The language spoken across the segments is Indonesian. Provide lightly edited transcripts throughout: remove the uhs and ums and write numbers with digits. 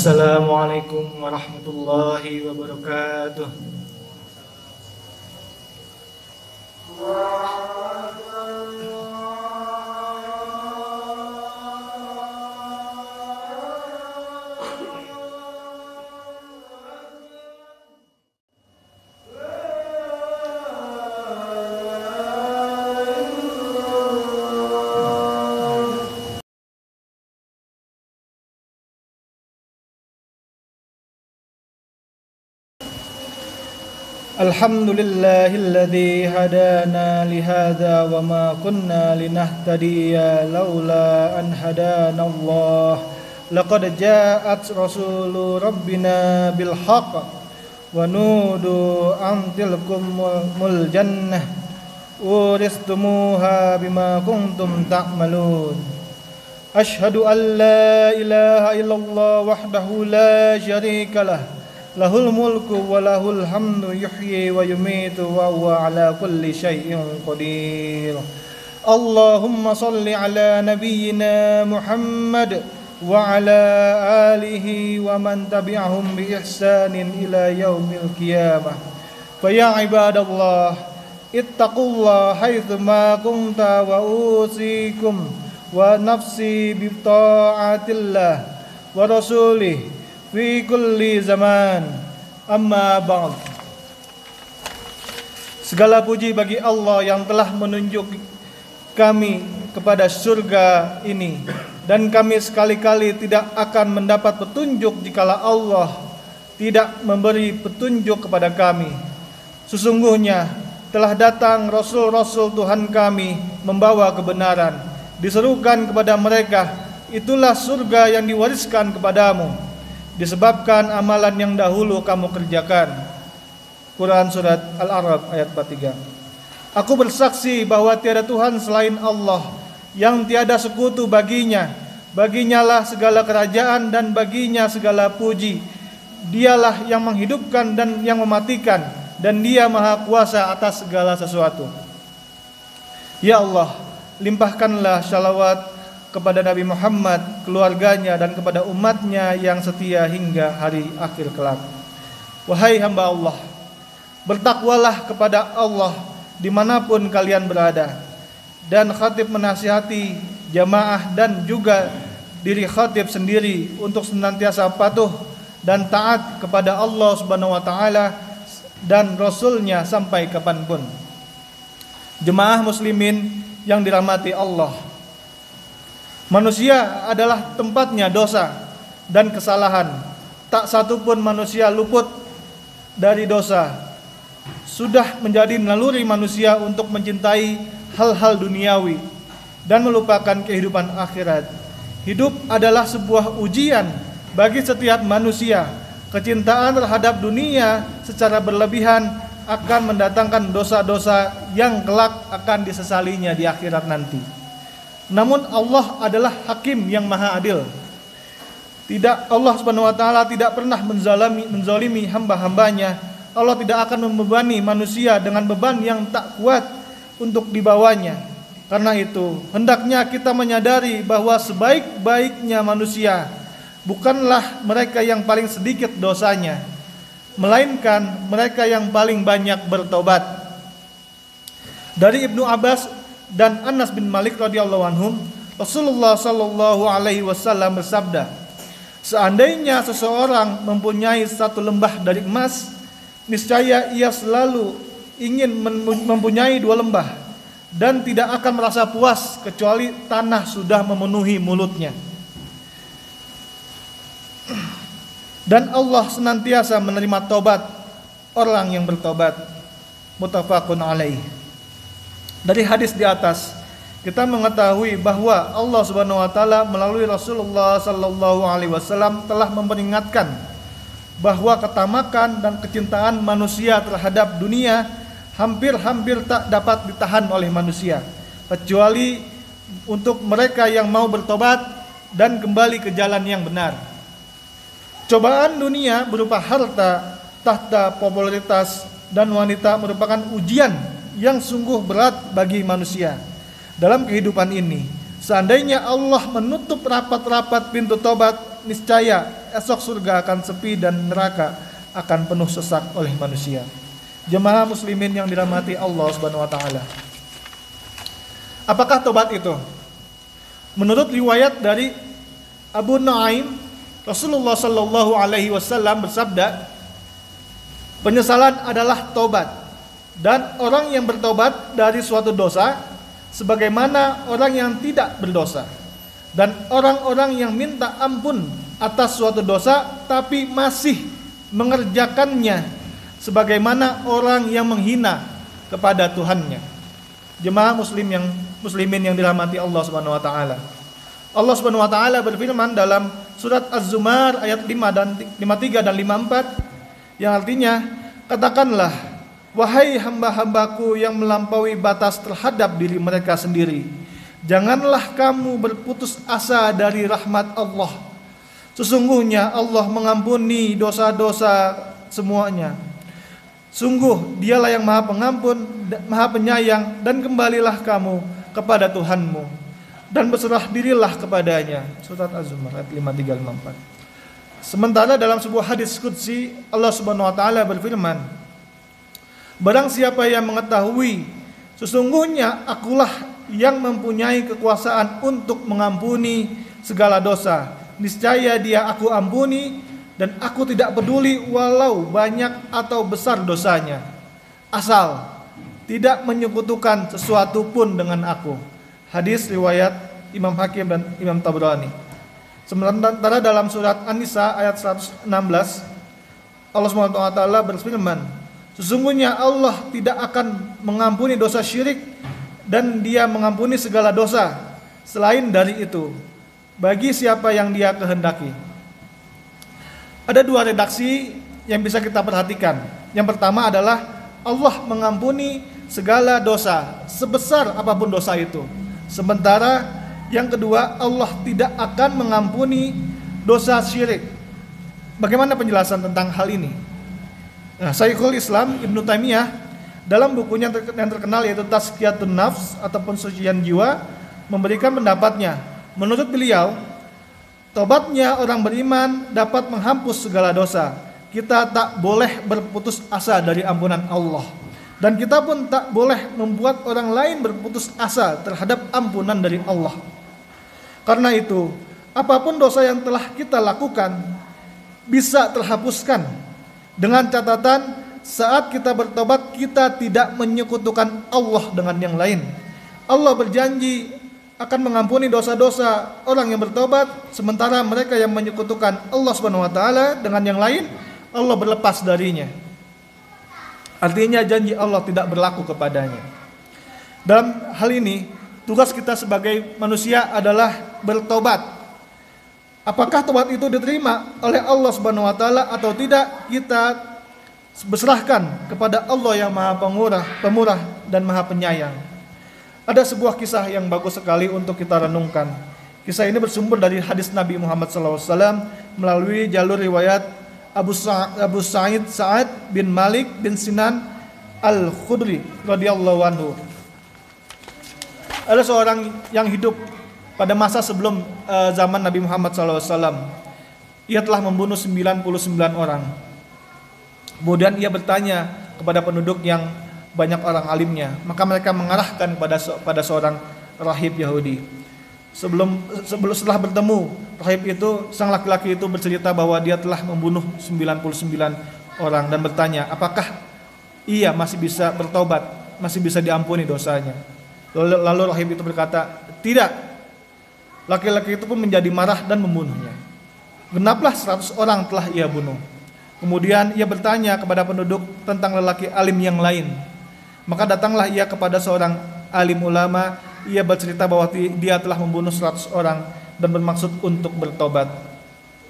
Assalamualaikum warahmatullahi wabarakatuh. Alhamdulillahilladzi hadana lihadza wa ma kunna linahtadiya laula an hadanallah. Laqad ja'at rasulu rabbina bil haqq wa nudu an tilkumul jannah uristumuha bima kuntum ta'malun. Asyhadu an la ilaha illallah wahdahu la syarikalah lahul mulku wa lahul hamdu yuhyi wa yumitu wa huwa ala kulli syai'in qadir. Allahumma salli ala nabiyyina Muhammad wa ala alihi wa man tabi'ahum bi ihsanin ila yaumil qiyamah. Fa ya ibadallah ittaqullaha haitsu ma kunta wa usikum wa nafsi bi ta'atillah wa rasulih fi kulli zaman. Amma ba'd. Segala puji bagi Allah yang telah menunjuk kami kepada surga ini, dan kami sekali-kali tidak akan mendapat petunjuk jikalau Allah tidak memberi petunjuk kepada kami. Sesungguhnya telah datang Rasul-Rasul Tuhan kami membawa kebenaran. Diserukan kepada mereka, itulah surga yang diwariskan kepadamu disebabkan amalan yang dahulu kamu kerjakan. Quran Surat Al-A'raf ayat 43. Aku bersaksi bahwa tiada Tuhan selain Allah, yang tiada sekutu baginya. Baginya lah segala kerajaan dan baginya segala puji. Dialah yang menghidupkan dan yang mematikan, dan Dia maha kuasa atas segala sesuatu. Ya Allah, limpahkanlah shalawat kepada Nabi Muhammad, keluarganya, dan kepada umatnya yang setia hingga hari akhir kelak. Wahai hamba Allah, bertakwalah kepada Allah dimanapun kalian berada. Dan khatib menasihati jamaah dan juga diri khatib sendiri untuk senantiasa patuh dan taat kepada Allah Subhanahu wa taala dan Rasulnya sampai kapanpun. Jemaah muslimin yang dirahmati Allah, manusia adalah tempatnya dosa dan kesalahan. Tak satu pun manusia luput dari dosa. Sudah menjadi naluri manusia untuk mencintai hal-hal duniawi dan melupakan kehidupan akhirat. Hidup adalah sebuah ujian bagi setiap manusia. Kecintaan terhadap dunia secara berlebihan akan mendatangkan dosa-dosa yang kelak akan disesalinya di akhirat nanti. Namun Allah adalah hakim yang maha adil. Allah Subhanahu wa taala tidak pernah menzalimi hamba-hambanya. Allah tidak akan membebani manusia dengan beban yang tak kuat untuk dibawanya. Karena itu, hendaknya kita menyadari bahwa sebaik-baiknya manusia bukanlah mereka yang paling sedikit dosanya, melainkan mereka yang paling banyak bertobat. Dari Ibnu Abbas dan Anas bin Malik radhiyallahu anhum, Rasulullah sallallahu alaihi wasallam bersabda, seandainya seseorang mempunyai satu lembah dari emas, niscaya ia selalu ingin mempunyai dua lembah dan tidak akan merasa puas kecuali tanah sudah memenuhi mulutnya. Dan Allah senantiasa menerima tobat orang yang bertobat. Muttafaqun alaih. Dari hadis di atas kita mengetahui bahwa Allah Subhanahu wa taala melalui Rasulullah sallallahu alaihi wasallam telah memperingatkan bahwa ketamakan dan kecintaan manusia terhadap dunia hampir-hampir tak dapat ditahan oleh manusia, kecuali untuk mereka yang mau bertobat dan kembali ke jalan yang benar. Cobaan dunia berupa harta, tahta, popularitas, dan wanita merupakan ujian yang sungguh berat bagi manusia dalam kehidupan ini. Seandainya Allah menutup rapat-rapat pintu tobat, niscaya esok surga akan sepi dan neraka akan penuh sesak oleh manusia. Jemaah muslimin yang dirahmati Allah Subhanahu wa taala. Apakah tobat itu? Menurut riwayat dari Abu Nuaim, Rasulullah sallallahu alaihi wasallam bersabda, penyesalan adalah tobat, dan orang yang bertobat dari suatu dosa sebagaimana orang yang tidak berdosa. Dan orang-orang yang minta ampun atas suatu dosa tapi masih mengerjakannya sebagaimana orang yang menghina kepada Tuhannya. Jemaah muslimin yang dirahmati Allah Subhanahu wa taala. Allah Subhanahu wa taala berfirman dalam surat Az-Zumar ayat 53 dan 54 yang artinya, katakanlah, wahai hamba-hambaku yang melampaui batas terhadap diri mereka sendiri, janganlah kamu berputus asa dari rahmat Allah. Sesungguhnya Allah mengampuni dosa-dosa semuanya. Sungguh dialah yang maha pengampun, maha penyayang, dan kembalilah kamu kepada Tuhanmu dan berserah dirilah kepadanya. Surat Az-Zumar ayat 53-54. Sementara dalam sebuah hadis qudsi Allah Subhanahu wa taala berfirman, barang siapa yang mengetahui sesungguhnya akulah yang mempunyai kekuasaan untuk mengampuni segala dosa, niscaya dia aku ampuni, dan aku tidak peduli walau banyak atau besar dosanya, asal tidak menyekutukan sesuatu pun dengan aku. Hadis riwayat Imam Hakim dan Imam Tabrani. Sementara dalam surat An-Nisa ayat 116 Allah SWT berfirman, sesungguhnya Allah tidak akan mengampuni dosa syirik, dan dia mengampuni segala dosa selain dari itu bagi siapa yang dia kehendaki. Ada dua redaksi yang bisa kita perhatikan. Yang pertama adalah Allah mengampuni segala dosa sebesar apapun dosa itu. Sementara yang kedua, Allah tidak akan mengampuni dosa syirik. Bagaimana penjelasan tentang hal ini? Nah, Syekhul Islam Ibnu Taimiyah dalam bukunya yang terkenal yaitu Tazkiyatun Nafs ataupun Sucian Jiwa memberikan pendapatnya. Menurut beliau, tobatnya orang beriman dapat menghapus segala dosa. Kita tak boleh berputus asa dari ampunan Allah, dan kita pun tak boleh membuat orang lain berputus asa terhadap ampunan dari Allah. Karena itu, apapun dosa yang telah kita lakukan bisa terhapuskan, dengan catatan saat kita bertobat kita tidak menyekutukan Allah dengan yang lain. Allah berjanji akan mengampuni dosa-dosa orang yang bertobat, sementara mereka yang menyekutukan Allah Subhanahu wa taala dengan yang lain, Allah berlepas darinya. Artinya janji Allah tidak berlaku kepadanya. Dalam hal ini, tugas kita sebagai manusia adalah bertobat. Apakah tobat itu diterima oleh Allah Subhanahu wa taala atau tidak, kita berserahkan kepada Allah yang Maha Pemurah dan Maha Penyayang. Ada sebuah kisah yang bagus sekali untuk kita renungkan. Kisah ini bersumber dari hadis Nabi Muhammad SAW melalui jalur riwayat Abu Sa'id Sa'ad bin Malik bin Sinan Al-Khudri radhiyallahu anhu. Ada seorang yang hidup pada masa sebelum zaman Nabi Muhammad SAW. Ia telah membunuh 99 orang. Kemudian ia bertanya kepada penduduk yang banyak orang alimnya, maka mereka mengarahkan pada seorang rahib Yahudi. Setelah bertemu rahib itu, sang laki-laki itu bercerita bahwa dia telah membunuh 99 orang dan bertanya, apakah ia masih bisa bertobat, masih bisa diampuni dosanya. Lalu rahib itu berkata, tidak. Laki-laki itu pun menjadi marah dan membunuhnya. Genaplah 100 orang telah ia bunuh. Kemudian ia bertanya kepada penduduk tentang lelaki alim yang lain. Maka datanglah ia kepada seorang alim ulama. Ia bercerita bahwa dia telah membunuh 100 orang dan bermaksud untuk bertobat.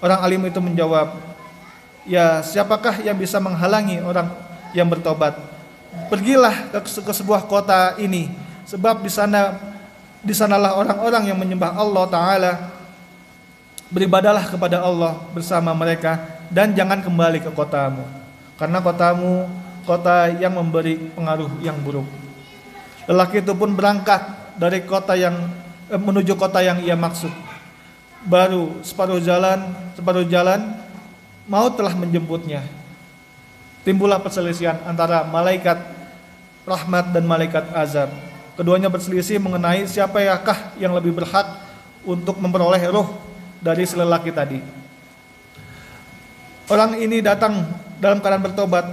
Orang alim itu menjawab, ya siapakah yang bisa menghalangi orang yang bertobat? Pergilah ke sebuah kota ini, sebab di sanalah orang-orang yang menyembah Allah Ta'ala. Beribadalah kepada Allah bersama mereka dan jangan kembali ke kotamu, karena kotamu kota yang memberi pengaruh yang buruk. Lelaki itu pun berangkat dari kota yang menuju kota yang ia maksud. baru separuh jalan maut telah menjemputnya. Timbullah perselisihan antara malaikat rahmat dan malaikat azab. Keduanya berselisih mengenai siapakah yang lebih berhak untuk memperoleh ruh dari si lelaki tadi. Orang ini datang dalam keadaan bertobat,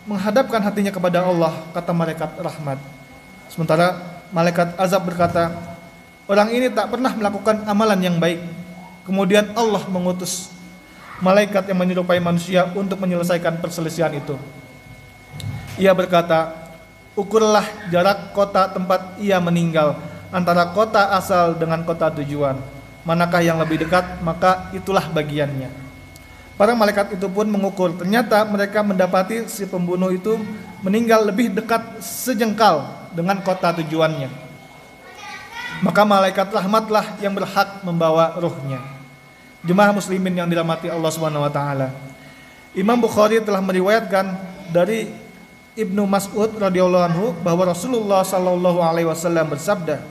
menghadapkan hatinya kepada Allah, kata malaikat rahmat. Sementara malaikat azab berkata, orang ini tak pernah melakukan amalan yang baik. Kemudian Allah mengutus malaikat yang menyerupai manusia untuk menyelesaikan perselisihan itu. Ia berkata, ukurlah jarak kota tempat ia meninggal antara kota asal dengan kota tujuan. Manakah yang lebih dekat, maka itulah bagiannya. Para malaikat itu pun mengukur. Ternyata mereka mendapati si pembunuh itu meninggal lebih dekat sejengkal dengan kota tujuannya. Maka malaikat rahmatlah yang berhak membawa ruhnya. Jemaah muslimin yang dirahmati Allah Subhanahu wa taala. Imam Bukhari telah meriwayatkan dari Ibnu Mas'ud radhiyallahu anhu bahwa Rasulullah sallallahu alaihi wasallam bersabda,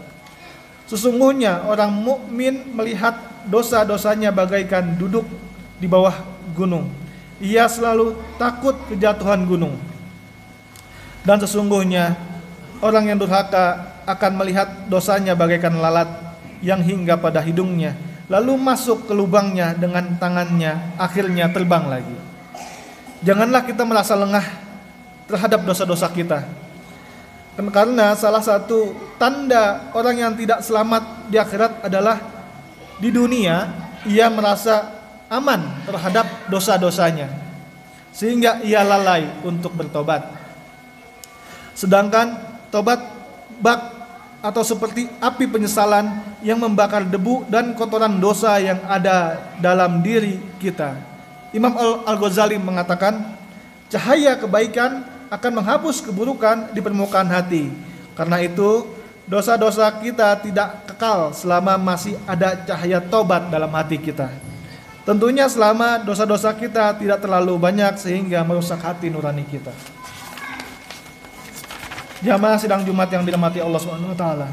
sesungguhnya orang mukmin melihat dosa-dosanya bagaikan duduk di bawah gunung. Ia selalu takut kejatuhan gunung. Dan sesungguhnya orang yang durhaka akan melihat dosanya bagaikan lalat yang hingga pada hidungnya, lalu masuk ke lubangnya dengan tangannya, akhirnya terbang lagi. Janganlah kita merasa lengah terhadap dosa-dosa kita. Karena salah satu tanda orang yang tidak selamat di akhirat adalah di dunia ia merasa aman terhadap dosa-dosanya, sehingga ia lalai untuk bertobat. Sedangkan tobat bak atau seperti api penyesalan yang membakar debu dan kotoran dosa yang ada dalam diri kita. Imam Al-Ghazali mengatakan, cahaya kebaikan akan menghapus keburukan di permukaan hati. Karena itu, dosa-dosa kita tidak kekal selama masih ada cahaya tobat dalam hati kita. Tentunya selama dosa-dosa kita tidak terlalu banyak sehingga merusak hati nurani kita. Jamaah sidang Jumat yang dirahmati Allah Subhanahu wa taala.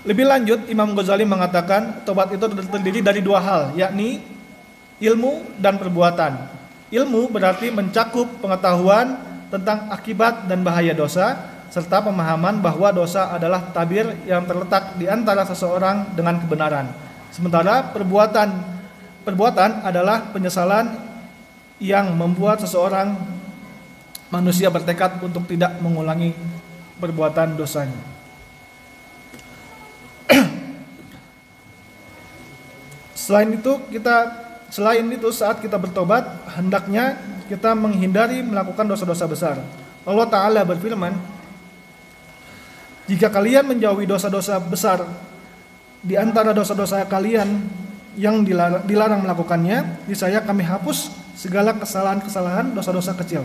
Lebih lanjut, Imam Ghazali mengatakan tobat itu terdiri dari dua hal, yakni ilmu dan perbuatan. Ilmu berarti mencakup pengetahuan tentang akibat dan bahaya dosa, serta pemahaman bahwa dosa adalah tabir yang terletak di antara seseorang dengan kebenaran. Sementara perbuatan adalah penyesalan yang membuat seseorang manusia bertekad untuk tidak mengulangi perbuatan dosanya. Selain itu saat kita bertobat, hendaknya kita menghindari melakukan dosa-dosa besar. Allah Ta'ala berfirman, jika kalian menjauhi dosa-dosa besar di antara dosa-dosa kalian yang dilarang melakukannya, niscaya kami hapus segala kesalahan-kesalahan dosa-dosa kecil,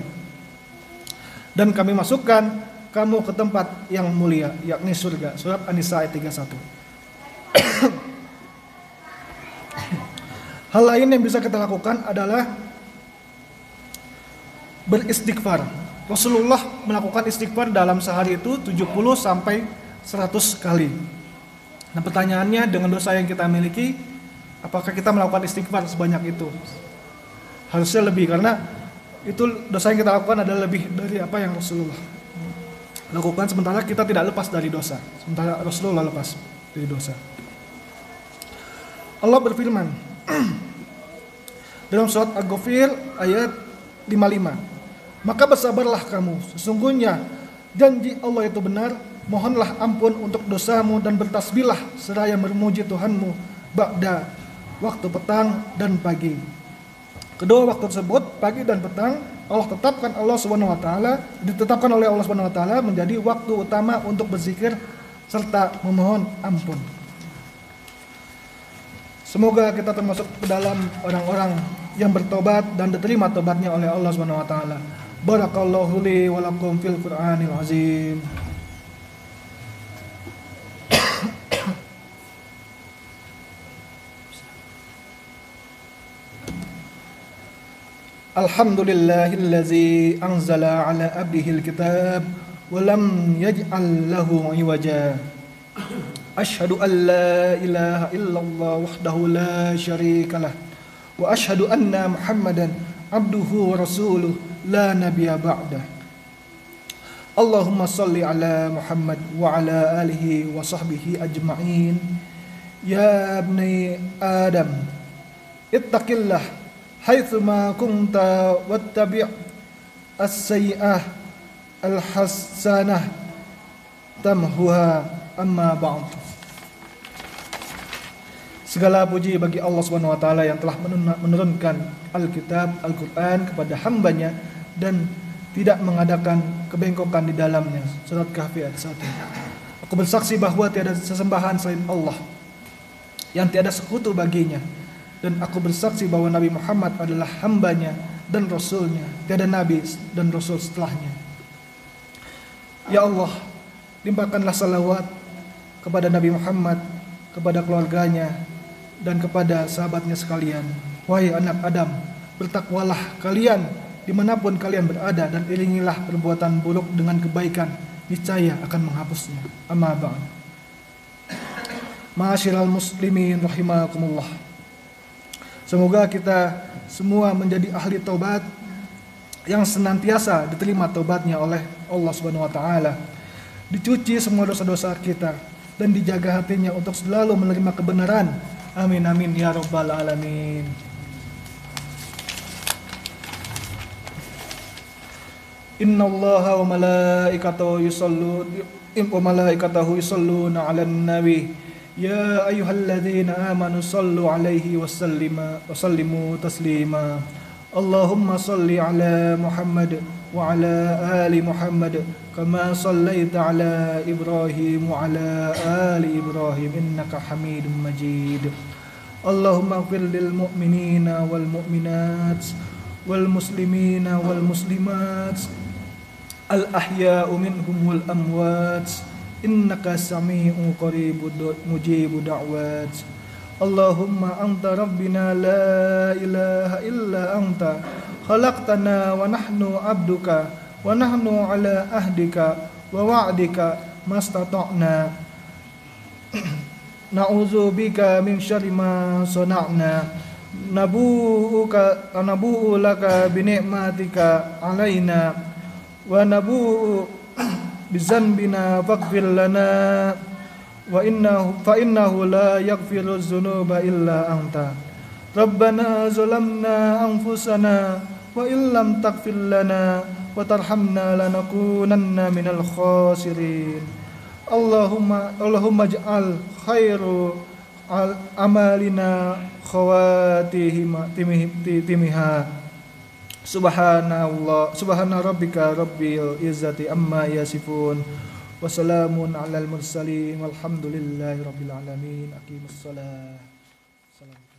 dan kami masukkan kamu ke tempat yang mulia, yakni surga. Surat An-Nisa ayat 31. Hal lain yang bisa kita lakukan adalah beristighfar. Rasulullah melakukan istighfar dalam sehari itu 70 sampai 100 kali. Nah, pertanyaannya, dengan dosa yang kita miliki, apakah kita melakukan istighfar sebanyak itu? Harusnya lebih, karena itu dosa yang kita lakukan adalah lebih dari apa yang Rasulullah lakukan, sementara kita tidak lepas dari dosa, sementara Rasulullah lepas dari dosa. Allah berfirman dalam surat Al-Ghafir ayat 55, maka bersabarlah kamu, sesungguhnya janji Allah itu benar, mohonlah ampun untuk dosamu dan bertasbihlah seraya memuji Tuhanmu ba'da waktu petang dan pagi. Kedua waktu tersebut, pagi dan petang, ditetapkan oleh Allah Subhanahu wa taala menjadi waktu utama untuk berzikir serta memohon ampun. Semoga kita termasuk ke dalam orang-orang yang bertobat dan diterima tobatnya oleh Allah Subhanahu wa taala. Barakallahu li wa lakum fil Qur'anil azim. Alhamdulillahillazi anzala ala abdihil kitab wa lam yaj'al lahu iwaja. Asyhadu an la ilaha illallah wahdahu la syarikalah wa asyhadu anna Muhammadan abduhu wa rasuluh la nabiyya ba'dah. Allahumma salli ala Muhammad wa ala alihi wa sahbihi ajma'in. Ya ibni Adam, ittaqillah haitsuma kunta wattabi' as-sayyi'ah al-hasanah tamhuha, amma ba'd. Segala puji bagi Allah Subhanahu wa taala yang telah menurunkan Alkitab, Al-Qur'an kepada hambanya dan tidak mengadakan kebengkokan di dalamnya. Surat Kahfi ayat 1. Aku bersaksi bahwa tiada sesembahan selain Allah, yang tiada sekutu baginya, dan aku bersaksi bahwa Nabi Muhammad adalah hambanya dan rasulnya, tiada nabi dan rasul setelahnya. Ya Allah, limpahkanlah salawat kepada Nabi Muhammad, kepada keluarganya, dan kepada sahabatnya sekalian. Wahai anak Adam, bertakwalah kalian dimanapun kalian berada, dan iringilah perbuatan buruk dengan kebaikan, niscaya akan menghapusnya. Amma ba'd. Ma'asyiral muslimin rahimakumullah. Semoga kita semua menjadi ahli taubat yang senantiasa diterima taubatnya oleh Allah Subhanahu wa taala. Dicuci semua dosa-dosa kita dan dijaga hatinya untuk selalu menerima kebenaran. Amin amin ya rabbal alamin. Innallaha wa malaikatahu yusalluna 'alan nabi. Ya ayyuhalladzina amanu sallu 'alaihi wa sallimu taslima. Allahumma salli 'ala Muhammad wa 'ala ali Muhammad kama sallaita 'ala Ibrahim wa 'ala ali Ibrahim innaka Hamidum Majid. Allahumma ighfir lil mu'minina wal mu'minat wal muslimina wal muslimat al ahya'u minhum wal amwat innaka sami'un qaribud mujibud da'wat. Allahumma anta rabbina la ilaha illa anta khalaqtana wa nahnu abduka wa nahnu ala ahdika wa wa'dika mastata'na na'udzu bika min syarri ma sana'na nabu'u laka bi ni'matika alaina wa nabu'u bi zanbina faghfir lana wa innahu la yaghfiru dzunuba illa anta. Rabbana zalamna anfusana wa illam taghfir lana wa tarhamna lanakunanna minal khasirin. Allahumma ij'al khairu amalina khawatimiha. Subhana rabbika rabbil izzati amma yasifun. Wassalamun alal mursalin walhamdulillahi rabbil alamin. Aqimussalah. Salam.